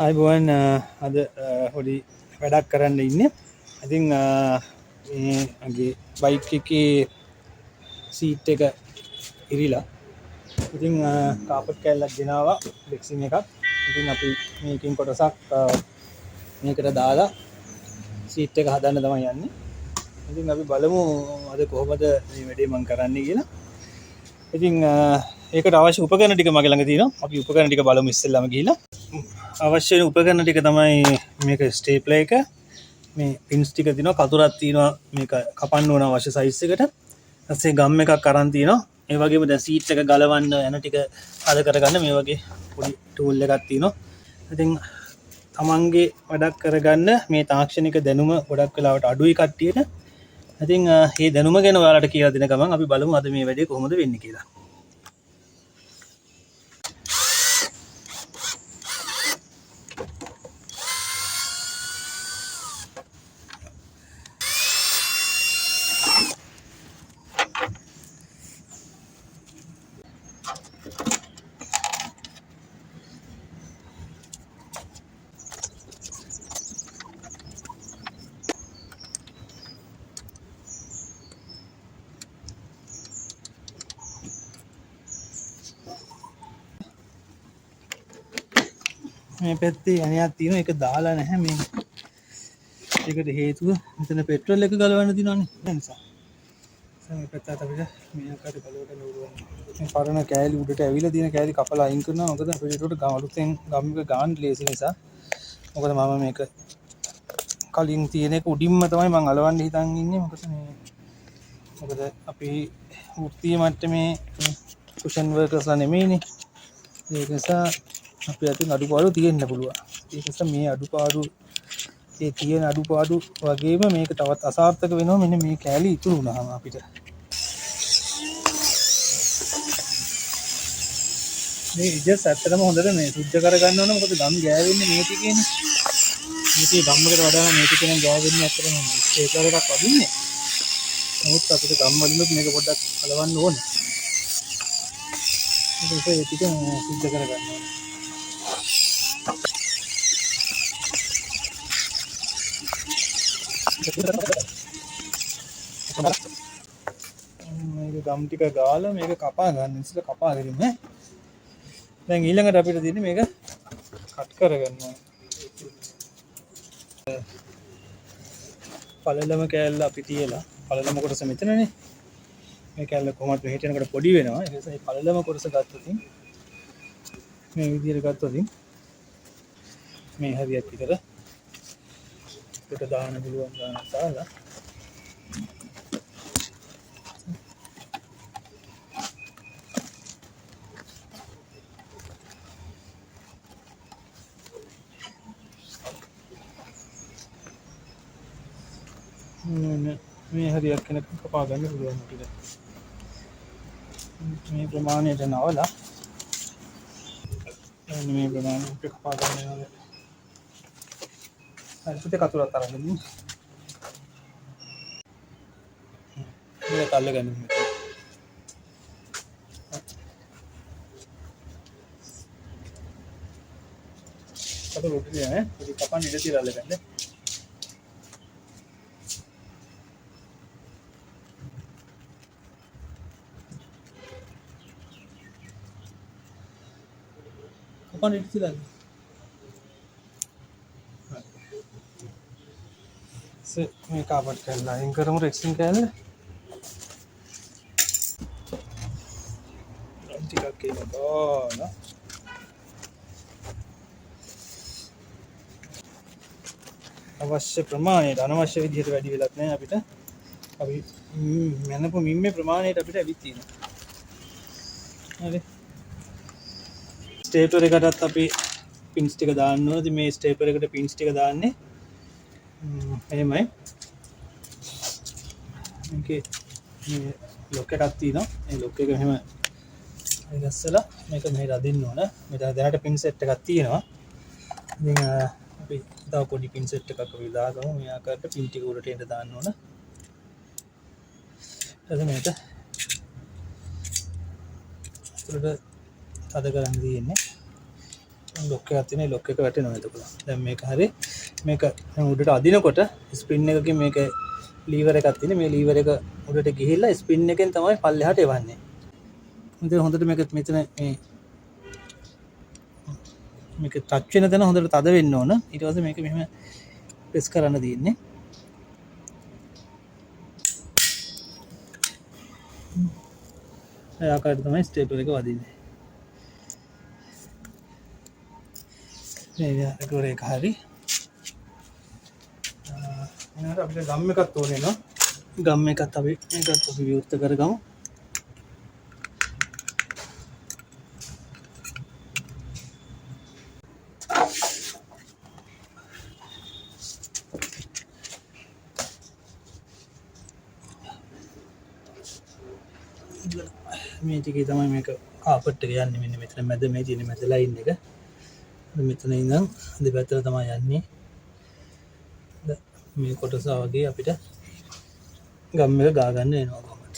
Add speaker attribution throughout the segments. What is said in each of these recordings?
Speaker 1: අයිබෝන් අද හොඩි වැඩක් කරන්න ඉන්න. ඉතින් මේගේ බයික් එකේ සීට් එක ඉරිලා. ඉතින් කාපට් කෑල්ලක් ගෙනාවා බෙක්සින් එකක්. ඉතින් අපි මේකින් කොටසක් මේකට දාලා සීට් එක හදන්න තමයි යන්නේ. ඉතින් අපි බලමු අද කොහොමද මේ වැඩේ මම කරන්නේ කියලා. ඉතින් ඒකට අවශ්‍ය උපකරණ ටික මගේ ළඟ තියෙනවා. අපි උපකරණ ටික බලමු ඉස්සෙල්ලාම ගිහිල්ලා. අවශ්‍ය උපකරණ ටික තමයි මේක ස්ටේප්ලර් එක, මේ පින්ස් ටික තියෙනවා, කතුරක් තියෙනවා මේක කපන්න ඕන අවශ්‍ය සයිස් එකට. ඊපස්සේ ගම් එකක් අරන් තියෙනවා. ඒ වගේම දැන් සීට් එක ගලවන්න යන ටික අද කරගන්න මේ වගේ පොඩි ටූල් එකක් තියෙනවා. ඉතින් තමන්ගේ වැඩක් කරගන්න මේ තාක්ෂණික දැනුම ගොඩක් වෙලාවට අඩුයි කට්ටියට. ඉතින් මේ දැනුම ගැන ඔයාලට කියලා දෙන ගමන් අපි බලමු අද මේ වැඩේ කොහොමද වෙන්නේ කියලා. මේ පැත්තේ යණයක් තියෙනවා, ඒක දාලා නැහැ මේ. ඒකට හේතුව මෙතන පෙට්‍රල් එක ගලවන්න තියෙනවානේ. ඒ නිසා. මේ පැත්තට අපිට මේ ආකාරයට ගලවන්න ඕන. මේ පරණ කෑලි උඩට ඇවිල්ලා තියෙන කෑලි කපලා අයින් කරනවා. මොකද අපිට ඒකට ගාලුතෙන් ගම් එක ගන්න ලේසි නිසා. මොකද මම මේක කලින් තියෙන එක උඩින්ම තමයි මම අලවන්න හිතන් ඉන්නේ. මොකද අපි වෘත්තීය මට්ටමේ කුෂන් වර්කර්ස්ලා නෙමෙයිනේ. ඒක නිසා අපි අතින් අඩුපාඩු තියෙන්න පුළුවන්. ඒක නිසා මේ අඩුපාඩු, ඒ තියෙන අඩුපාඩු වගේම මේක තවත් අසාර්ථක වෙනවා මෙන්න මේ කෑලි ඉතුරු වුණාම අපිට. මේ ඉජස් ඇත්තටම හොඳට මේ සුද්ධ කරගන්න ඕන. මොකද ගම් ගෑවෙන්නේ මේ ටිකේනේ. මේ ටික ගම්මකට වඩා මේ ටිකේ නම් ගෑවෙන්නේ ඇත්තටම ස්ටේප්ලර් එකක් වදින්නේ. නමුත් අපිට ගම් වලිනුත් මේක පොඩ්ඩක් කලවන්න ඕනේ. ඒක ඒ ටික සුද්ධ කරගන්න ඕනේ. මේක ගම් ටික ගාලා මේක කපා ගන්න. ඉස්සෙල්ලා කපා ගරිමු ඈ. දැන් ඊළඟට අපිට තියෙන්නේ මේක කට් කරගන්න ඕනේ. පළලම කෑල්ල අපි තියලා, පළලම කොටස මෙතනනේ. මේ කෑල්ල කොහොමද මෙහෙට යනකොට පොඩි වෙනවා. ඒ නිසා මේ පළලම කොටස ගත්තොත් මේ විදිහට ගත්තොත් මේ හරියට විතර දාන්න පුළුවන් ගානක් දාලා මේ හරියක් කෙනෙක් කපා ගන්න පුළුවන් අපිට. මේ ප්‍රමාණයට නවලා මේ ප්‍රමාණයට කපා ගන්න ඕනේ. හරියට කතුරක් අරගෙන මේක අල්ල ගන්න. කතුර උඩින් ඈ පොඩි කපන්න ඉඳ තියලා අල්ල ගන්න. කපන්න ඉඳ තියලා මේ කාපට් කෑල්ල අයින් කරමු. රෙක්සින් කෑල්ල ටිකක් ඒක දාලා අවශ්‍ය ප්‍රමාණයට, අනවශ්‍ය විදිහට වැඩි වෙලක් නැහැ අපිට. අපි මනපු මිම්මේ ප්‍රමාණයට අපිට ඇවිත් තියෙනවා. හරි. ස්ටේප්ලර් එකටත් අපි පින්ස් ටික දාන්න ඕනේ. ඉතින් මේ ස්ටේප්ලර් එකට පින්ස් ටික දාන්නේ එහෙමයි. මේකේ මේ ලොක් එකක් තියෙනවා. මේ ලොක් එක මෙහෙම ගස්සලා මේක මෙහෙට අදින්න ඕන. මෙතන දැනට පින් සෙට් එකක් තියෙනවා. ඉතින් අපි තව පොඩි පින් සෙට් එකක් අපි දාගමු. මේ ආකාරයට පින් ටික උඩට එන්න දාන්න ඕන. ඊට මේක උඩට අද කරන් තියෙන්නේ. ලොක් එකක් තියෙන ලොක් එක වැටෙනවා එතකොට. දැන් මේක හරි මේක උඩට අදිනකොට ස්පින් එකකින් මේක ලීවර් එකක් තියෙන මේ ලීවර් එක උඩට ගිහිල්ලා ස්පින් එකෙන් තමයි පල්ලෙහාට එවන්නේ. ඉතින් හොඳට මේක මෙතන මේක ටච් වෙන තැන හොඳට තද වෙන්න ඕන. ඊට පස්සේ මේක මෙහෙම ප්‍රෙස් කරන්න තියෙන්නේ. ඒ ආකාරයට තමයි ස්ටේප්ලර් එක වදින්නේ. මේක ඒක හරි. ඊළඟට අපිට ගම් එකක් ඕනේ නෝ. ගම් එකත් අපි මේකත් අපි විවෘත කරගමු. මේ ටිකේ තමයි මේක කාපට් එක යන්නේ මෙන්න මෙතන මැද මේ තියෙන මැද ලයින් එක. මෙතන ඉඳන් දෙපැත්තට තමයි යන්නේ. මේ කොටස වගේ අපිට ගම් එක ගා ගන්න වෙනවා කොහොමද?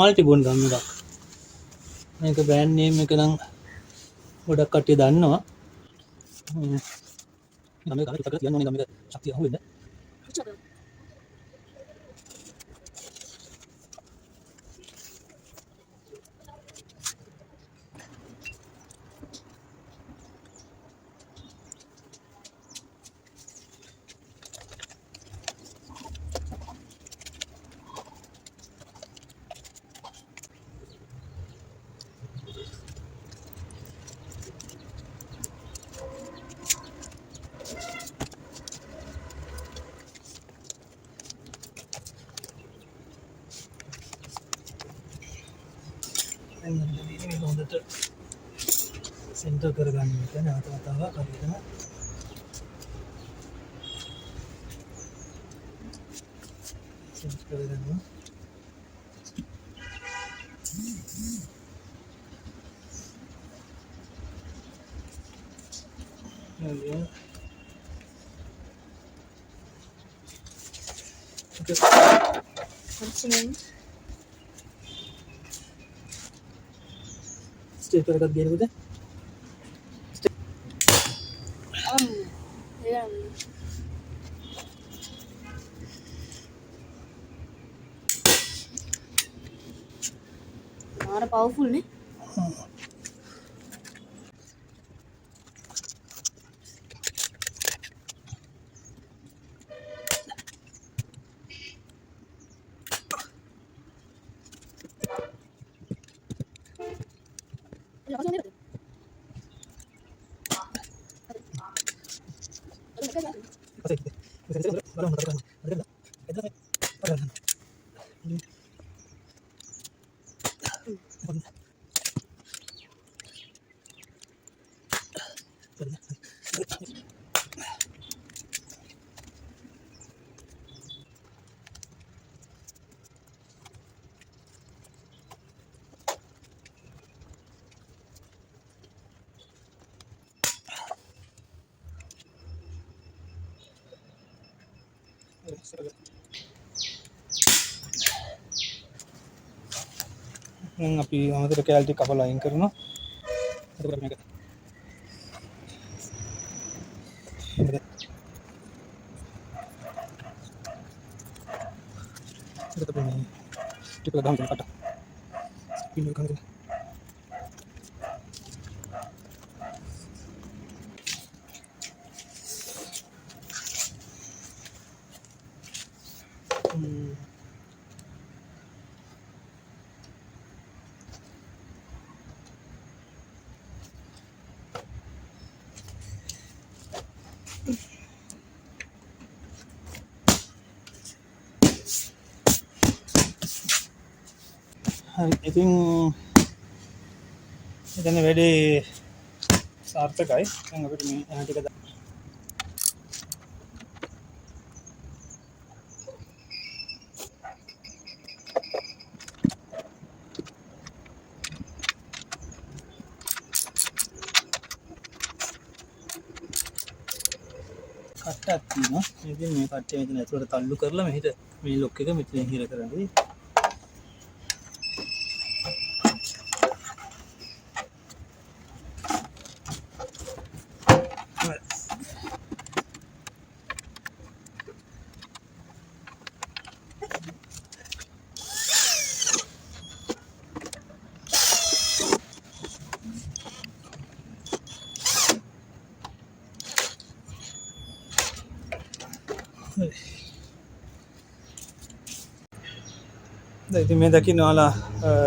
Speaker 1: මල්ටි බෝන් ගම් එකක්. මේක බ්‍රෑන්ඩ් නේම් එක නම් ගොඩක් කට්ටිය දන්නවා. ගම් එක කලින් විතර කියන්නේ ගම් එක ශක්තිය අහු වෙන්නේ. මේක හොඳට සෙන්ටර් කරගන්න එක නැවත වතාවක් හරියටම සෙන්ටර් කරගන්න. ස්ටේප්ලර් එකක් ගේනකොට
Speaker 2: මාර පවර්ෆුල් නේ. අපි අමතර කැලටි කපලා අයින් කරනවා. එතකොට මේක එතකොට මේ ටික ගහන්න කට. පින්න කරගෙන. ඉතින් එතන වැඩේ සාර්ථකයි. දැන් අපිට මේ ටික කට්ටක් තියෙනවා. ඉතින් මේ කට්ටය මෙතන ඇතුලට තල්ලු කරලා මෙහෙට මේ ලොක් එක මෙතන හිර කරන්නේ.
Speaker 1: ඉතින් මේ දකින්න ඔයාලා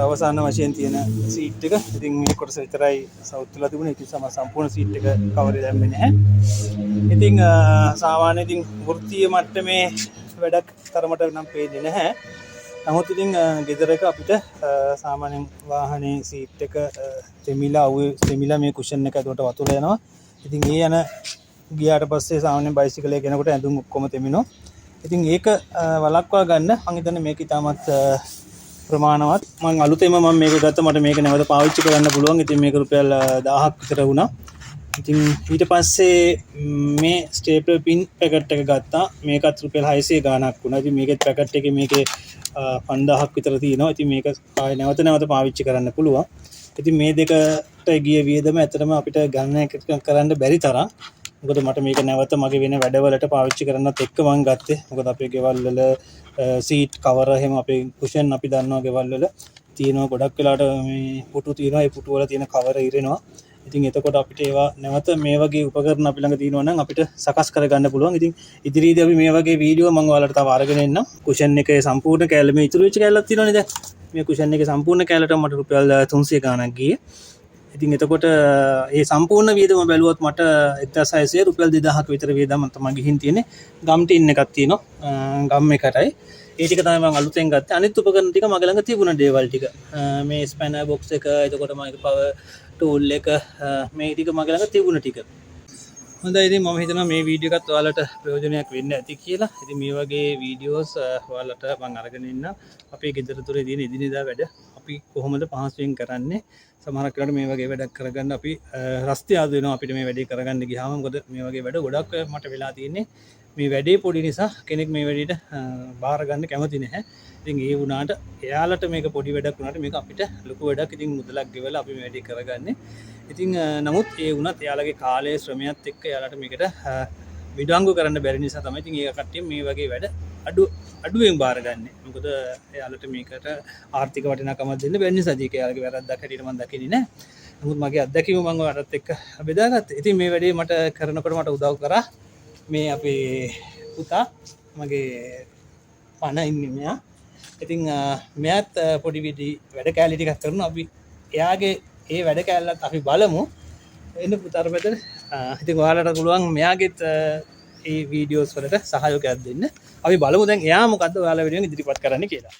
Speaker 1: අවසාන වශයෙන් තියෙන සීට් එක. ඉතින් මේ කොටස විතරයි සවුත් වෙලා තිබුණේ. ඉතින් සම්පූර්ණ සීට් එක කවර් දැම්මේ නැහැ. ඉතින් සාමාන්‍ය ඉතින් වෘත්තීය මට්ටමේ වැඩක් තරමට නම් පේන්නේ නැහැ. නමුත් ඉතින් ගෙදරක අපිට සාමාන්‍යයෙන් වාහනේ සීට් එක තෙමිලා මේ කුෂන් එක ඇතුලට වතුර යනවා. ඉතින් ඒ යන ගියාට පස්සේ සාමාන්‍යයෙන් බයිසිකලයක යනකොට ඇඳුම් ඔක්කොම තෙමිනවා. ඉතින් ඒක වළක්වා ගන්න මම හිතන්නේ මේක ඉතාමත් ප්‍රමාණවත්. මම අලුතෙන්ම මේක ගත්තා. මට මේක නැවත පාවිච්චි කරන්න පුළුවන්. ඉතින් මේක රුපියල් 1000ක් විතර වුණා. ඉතින් ඊට පස්සේ මේ ස්ටේප්ලර් පින් පැකට් එක ගත්තා. මේකත් රුපියල් 600 ගාණක් වුණා. ඉතින් මේකේ පැකට් එකේ මේකේ 5000ක් විතර තියෙනවා. ඉතින් මේක ආයෙ නැවත පාවිච්චි කරන්න පුළුවන්. ඉතින් මේ දෙකට ගිය වියදම ඇත්තටම අපිට ගණනය කරන්න බැරි තරම්. මොකද මට මේක නැවත මගේ වෙන වැඩවලට පාවිච්චි කරන්නත් එක්ක මම ගත්තේ. මොකද අපේ ගෙවල් වල සීට් කවර් එහෙම අපේ කුෂන් අපි දන්නවා ගෙවල් වල තියෙනවා ගොඩක් වෙලාට මේ පුටු තියෙනවා. ඒ පුටු වල තියෙන කවර ඉරෙනවා. ඉතින් එතකොට අපිට ඒවා නැවත මේ වගේ උපකරණ අපි ළඟ තියෙනවා නම් අපිට සකස් කරගන්න පුළුවන්. ඉතින් ඉදිරියේදී අපි මේ වගේ වීඩියෝ මම ඔයාලට තව අරගෙන එන්නම්. කුෂන් එකේ සම්පූර්ණ කැලේ මේ ඉතුරු වෙච්ච කැලලක් තියෙනවනේ දැන්. මේ කුෂන් එකේ සම්පූර්ණ කැලලට මට රුපියල් 300 ගාණක් ගියේ. ඉතින් එතකොට ඒ සම්පූර්ණ වියදම බැලුවොත් මට 1600 රුපියල් 2000ක විතර වියදම තමයි ගිහින් තියෙන්නේ. ගම් ටින් එකක් තියෙනවා. ගම් එකටයි. ඒ ටික තමයි මම අලුතෙන් ගත්තේ. අනිත් උපකරණ ටික මගේ ළඟ තිබුණ දේවල් ටික. මේ ස්පැනර් බොක්ස් එක, එතකොට මගේ පවර් ටූල් එක, මේ ටික මගේ ළඟ තිබුණ ටික. හොඳයි ඉතින් මම හිතනවා මේ වීඩියෝ එකත් ඔයාලට ප්‍රයෝජනයක් වෙන්න ඇති කියලා. ඉතින් මේ වගේ වීඩියෝස් ඔයාලට මම අරගෙන ඉන්න අපේ ගෙදර දොරේ තියෙන එදිනෙදා වැඩ අපි කොහොමද පහසුවෙන් කරන්නේ. සමහරක් වෙලාවට මේ වගේ වැඩක් කරගන්න අපි රස්තිය ආද වෙනවා අපිට මේ වැඩේ කරගන්න ගියාම. මොකද මේ වගේ වැඩ ගොඩක් මට වෙලා තියෙන්නේ. මේ වැඩේ පොඩි නිසා කෙනෙක් මේ වැඩේට බාර ගන්න කැමති නැහැ. ඉතින් ඒ වුණාට එයාලට මේක පොඩි වැඩක් වුණාට මේක අපිට ලොකු වැඩක්. ඉතින් මුදලක් ගෙවලා අපි මේ වැඩේ කරගන්නේ. ඉතින් නමුත් ඒ වුණත් එයාලගේ කාලය ශ්‍රමයත් එක්ක එයාලට මේකට විඩංගු කරන්න බැරි නිසා තමයි ඉතින් ඒ කට්ටිය මේ වගේ වැඩ අඩුවෙන් බාරගන්නේ. මොකද එයාලට මේකට ආර්ථික වටිනාකමක් දෙන්න බැරි නිසා ඒක එයාලගේ වැරද්දක් හැටියට මම දකින්නේ නැහැ. නමුත් මගේ අත්දැකීම මම ඔයාලත් එක්ක බෙදාගත්තා. ඉතින් මේ වැඩේ මට කරනකොට මට උදව් කරා මේ අපේ පුතා මගේ පණ ඉන්නේ මෙයා. ඉතින් මෙයාත් පොඩි වැඩ කැලි ටිකක් කරනවා. අපි එයාගේ ඒ වැඩ කැලලත් අපි බලමු. එන්න පුතාට මෙතන. ඉතින් ඔයාලට පුළුවන් මෙයාගෙත් ඒ වීඩියෝස් වලට සහයෝගයක් දෙන්න. අපි බලමු දැන් එයා මොකද්ද ඔයාලා වීඩියෝ එක ඉදිරිපත් කරන්න කියලා.